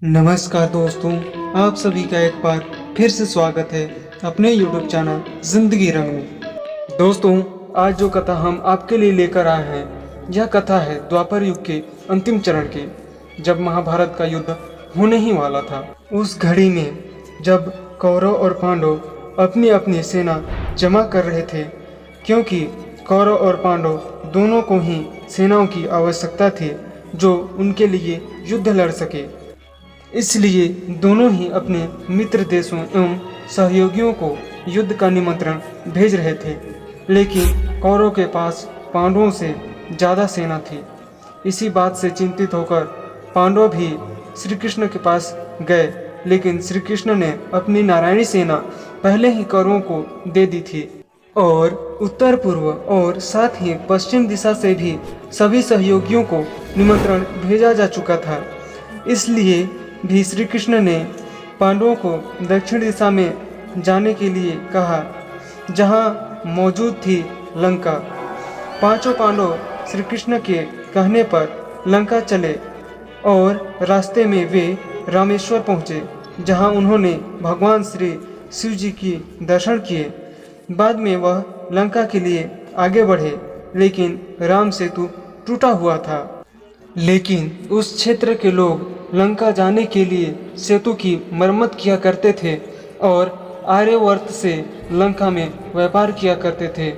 नमस्कार दोस्तों, आप सभी का एक बार फिर से स्वागत है अपने YouTube चैनल जिंदगी रंग में। दोस्तों, आज जो कथा हम आपके लिए लेकर आए हैं, यह कथा है द्वापर युग के अंतिम चरण की, जब महाभारत का युद्ध होने ही वाला था। उस घड़ी में जब कौरव और पांडव अपनी अपनी सेना जमा कर रहे थे, क्योंकि कौरव और पांडव दोनों को ही सेनाओं की आवश्यकता थी जो उनके लिए युद्ध लड़ सके। इसलिए दोनों ही अपने मित्र देशों एवं सहयोगियों को युद्ध का निमंत्रण भेज रहे थे, लेकिन कौरव के पास पांडवों से ज़्यादा सेना थी। इसी बात से चिंतित होकर पांडव भी श्री कृष्ण के पास गए, लेकिन श्री कृष्ण ने अपनी नारायणी सेना पहले ही कौरवों को दे दी थी और उत्तर पूर्व और साथ ही पश्चिम दिशा से भी सभी सहयोगियों को निमंत्रण भेजा जा चुका था। इसलिए भी श्री कृष्ण ने पांडवों को दक्षिण दिशा में जाने के लिए कहा, जहां मौजूद थी लंका। पांचों पांडव श्री कृष्ण के कहने पर लंका चले और रास्ते में वे रामेश्वर पहुँचे, जहां उन्होंने भगवान श्री शिव जी की दर्शन किए। बाद में वह लंका के लिए आगे बढ़े, लेकिन राम सेतु टूटा हुआ था। लेकिन उस क्षेत्र के लोग लंका जाने के लिए सेतु की मरम्मत किया करते थे और आर्यवर्त से लंका में व्यापार किया करते थे।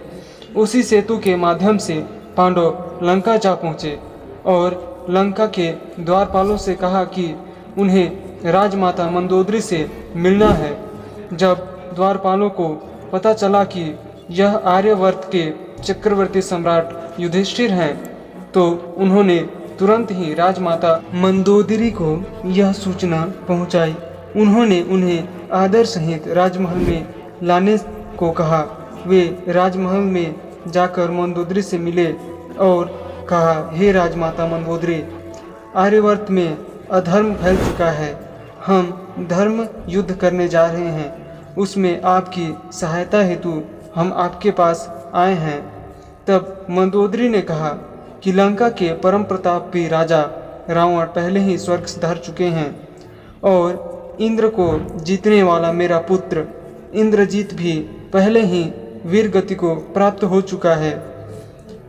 उसी सेतु के माध्यम से पांडव लंका जा पहुँचे और लंका के द्वारपालों से कहा कि उन्हें राजमाता मंदोदरी से मिलना है। जब द्वारपालों को पता चला कि यह आर्यवर्त के चक्रवर्ती सम्राट युधिष्ठिर हैं, तो उन्होंने तुरंत ही राजमाता मंदोदरी को यह सूचना पहुंचाई। उन्होंने उन्हें आदर सहित राजमहल में लाने को कहा। वे राजमहल में जाकर मंदोदरी से मिले और कहा, हे राजमाता मंदोदरी, आर्यवर्त में अधर्म फैल चुका है। हम धर्म युद्ध करने जा रहे हैं, उसमें आपकी सहायता हेतु हम आपके पास आए हैं। तब मंदोदरी ने कहा कि लंका के परम प्रतापी राजा रावण पहले ही स्वर्ग सिधार चुके हैं और इंद्र को जीतने वाला मेरा पुत्र इंद्रजीत भी पहले ही वीर गति को प्राप्त हो चुका है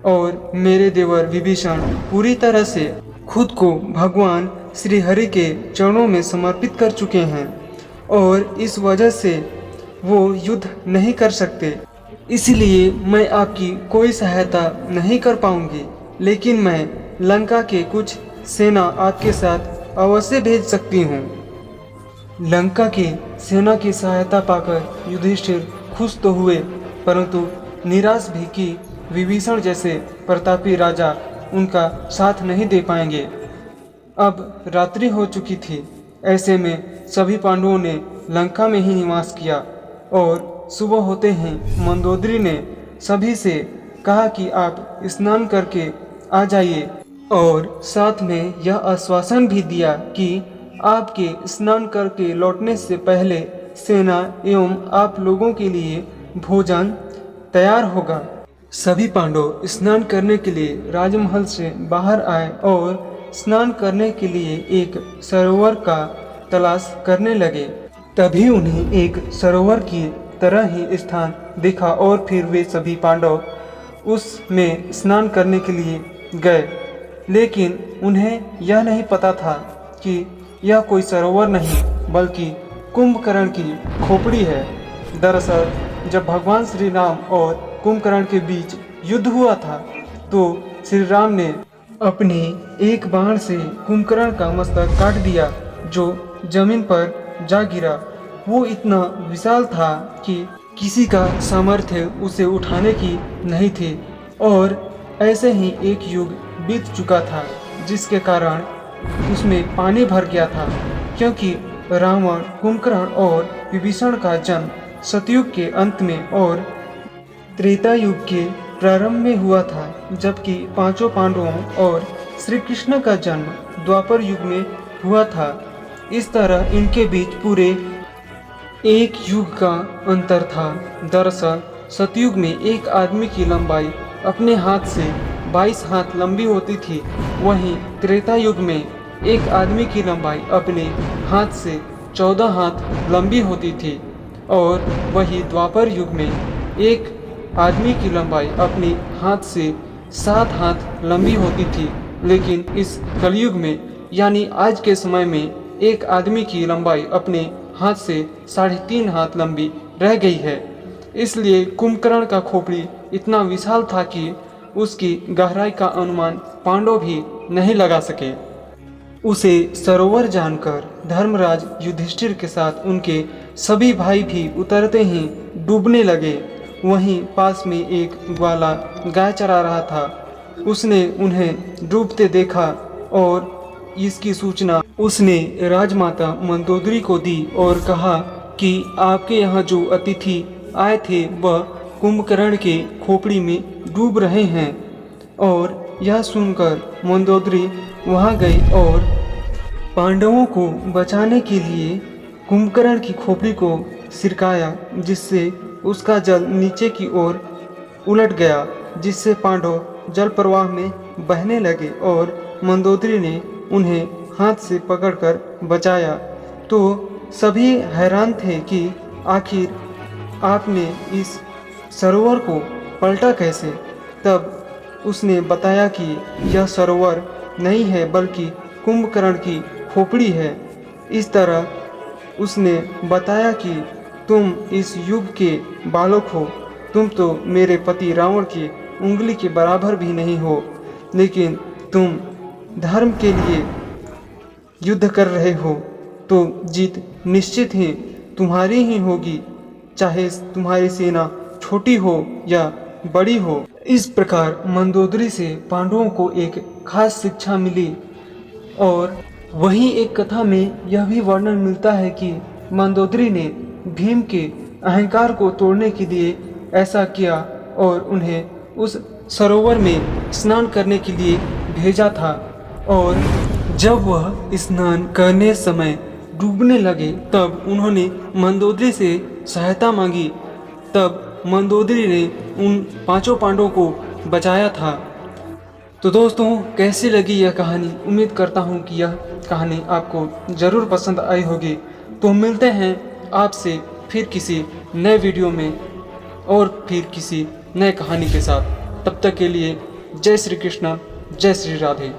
और मेरे देवर विभीषण पूरी तरह से खुद को भगवान श्री हरि के चरणों में समर्पित कर चुके हैं और इस वजह से वो युद्ध नहीं कर सकते। इसलिए मैं आपकी कोई सहायता नहीं कर पाऊंगी, लेकिन मैं लंका के कुछ सेना आपके साथ अवश्य भेज सकती हूँ। लंका के सेना की सहायता पाकर युधिष्ठिर खुश तो हुए, परंतु निराश भी कि विभीषण जैसे प्रतापी राजा उनका साथ नहीं दे पाएंगे। अब रात्रि हो चुकी थी। ऐसे में सभी पांडवों ने लंका में ही निवास किया और सुबह होते ही मंदोदरी ने सभी से कहा कि आप स्नान करके आ जाइए और साथ में यह आश्वासन भी दिया कि आपके स्नान करके लौटने से पहले सेना एवं आप लोगों के लिए भोजन तैयार होगा। सभी पांडव स्नान करने के लिए राजमहल से बाहर आए और स्नान करने के लिए एक सरोवर का तलाश करने लगे। तभी उन्हें एक सरोवर की तरह ही स्थान दिखा और फिर वे सभी पांडव उसमें स्नान करने के लिए गए, लेकिन उन्हें यह नहीं पता था कि यह कोई सरोवर नहीं बल्कि कुंभकर्ण की खोपड़ी है। दरअसल जब भगवान श्री राम और कुंभकर्ण के बीच युद्ध हुआ था, तो श्री राम ने अपने एक बाण से कुंभकर्ण का मस्तक काट दिया, जो जमीन पर जा गिरा। वो इतना विशाल था कि किसी का सामर्थ्य उसे उठाने की नहीं थी और ऐसे ही एक युग बीत चुका था, जिसके कारण उसमें पानी भर गया था, क्योंकि रावण, कुंभकर्ण और विभीषण का जन्म सतयुग के अंत में और त्रेता युग के प्रारंभ में हुआ था, जबकि पांचों पांडवों और श्री कृष्ण का जन्म द्वापर युग में हुआ था। इस तरह इनके बीच पूरे एक युग का अंतर था। दरअसल सतयुग में एक आदमी की लंबाई अपने हाथ से 22 हाथ लंबी होती थी, वहीं त्रेता युग में एक आदमी की लंबाई अपने हाथ से 14 हाथ लंबी होती थी और वही द्वापर युग में एक आदमी की लंबाई अपने हाथ से 7 हाथ लंबी होती थी। लेकिन इस कलयुग में यानी आज के समय में एक आदमी की लंबाई अपने हाथ से 3.5 हाथ लंबी रह गई है। इसलिए कुंभकर्ण का खोपड़ी इतना विशाल था कि उसकी गहराई का अनुमान पांडव भी नहीं लगा सके। उसे सरोवर जानकर धर्मराज युधिष्ठिर के साथ उनके सभी भाई भी उतरते ही डूबने लगे। वहीं पास में एक ग्वाला गाय चरा रहा था। उसने उन्हें डूबते देखा और इसकी सूचना उसने राजमाता मंदोदरी को दी और कहा कि आपके यहाँ जो अतिथि आए थे वह कुंभकर्ण के खोपड़ी में डूब रहे हैं। और यह सुनकर मंदोदरी वहां गई और पांडवों को बचाने के लिए कुंभकर्ण की खोपड़ी को सिरकाया, जिससे उसका जल नीचे की ओर उलट गया, जिससे पांडव जल प्रवाह में बहने लगे और मंदोदरी ने उन्हें हाथ से पकड़कर बचाया। तो सभी हैरान थे कि आखिर आपने इस सरोवर को पलटा कैसे। तब उसने बताया कि यह सरोवर नहीं है बल्कि कुंभकर्ण की खोपड़ी है। इस तरह उसने बताया कि तुम इस युग के बालक हो, तुम तो मेरे पति रावण की उंगली के बराबर भी नहीं हो, लेकिन तुम धर्म के लिए युद्ध कर रहे हो तो जीत निश्चित ही तुम्हारी ही होगी, चाहे तुम्हारी सेना छोटी हो या बड़ी हो। इस प्रकार मंदोदरी से पांडवों को एक खास शिक्षा मिली। और वहीं एक कथा में यह भी वर्णन मिलता है कि मंदोदरी ने भीम के अहंकार को तोड़ने के लिए ऐसा किया और उन्हें उस सरोवर में स्नान करने के लिए भेजा था। और जब वह स्नान करने समय डूबने लगे तब उन्होंने मंदोदरी से सहायता मांगी। तब मंदोदरी ने उन 5 पांडवों को बचाया था। तो दोस्तों, कैसी लगी यह कहानी? उम्मीद करता हूँ कि यह कहानी आपको ज़रूर पसंद आई होगी। तो मिलते हैं आपसे फिर किसी नए वीडियो में और फिर किसी नए कहानी के साथ। तब तक के लिए जय श्री कृष्ण, जय श्री राधे।